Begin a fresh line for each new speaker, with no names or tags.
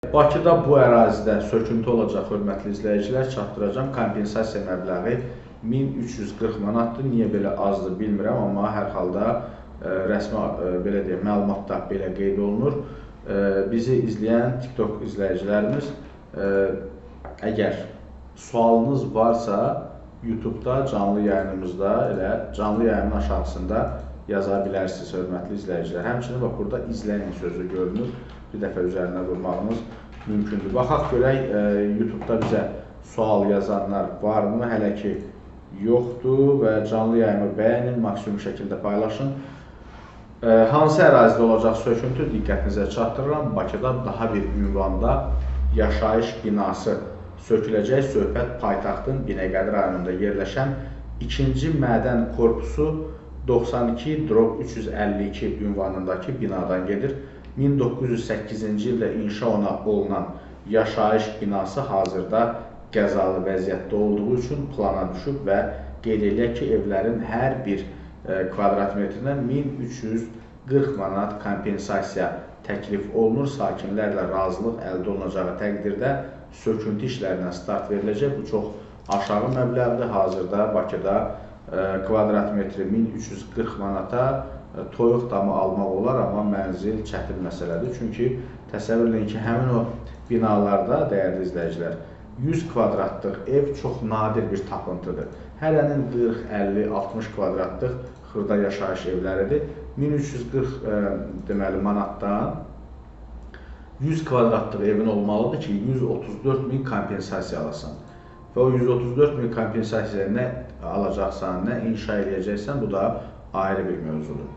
Bakıda bu ərazidə söküntü olacaq, hörmətli izləyicilər, çatdıracağım. Kompensasiya məbləği 1340 manatdır. Niyə belə azdır bilmirəm, amma hər halda rəsmi belə deyək, məlumatda belə qeyd olunur. Bizi izləyən TikTok izləyicilərimiz, əgər sualınız varsa, YouTube-da, canlı yayınımızda, elə canlı yayının aşağısında yaza bilərsiniz, hörmətli izləyicilər. Həmçinin bax, burada izləyin sözü görünür. Bir dəfə üzərinə vurmağınız mümkündür. Baxaq görək, YouTube-da bizə sual yazanlar varmı? Hələ ki yoxdur və canlı yayımı bəyənin, maksimum şəkildə paylaşın. Hansı ərazidə olacaq söküntü diqqətinizə çatdırıram. Bakıda daha bir ünvanda yaşayış binası söküləcək. Söhbət paytaxtın Binəqədi rayonunda yerləşən 2-ci mədən korpusu 92/352 ünvanındakı binadan gedir. 1908-ci ildə inşa olunan yaşayış binası hazırda qəzalı vəziyyətdə olduğu üçün plana düşüb və qeyd edək ki, evlərin hər bir kvadrat metrinə 1340 manat kompensasiya təklif olunur. Sakinlərlə razılıq əldə olunacağı təqdirdə söküntü işlərinə start veriləcək. Bu çox aşağı məbləğdir. Hazırda Bakıda kvadrat metri 1340 manata toyuq damı almaq olar, amma mənzil çətin məsələdir. Çünki təsəvvür edin ki, həmin o binalarda, dəyərli izləyicilər, 100 kvadratlıq ev çox nadir bir tapıntıdır. Hərənin 40, 50, 60 kvadratlıq xırda yaşayış evləridir. 1340 manatdan 100 kvadratlıq evin olmalıdır ki, 134 min kompensasiya alasan. Və o 134 min kompensasiya nə alacaqsan, nə inşa edəcəksən, bu da ayrı bir mövzudur.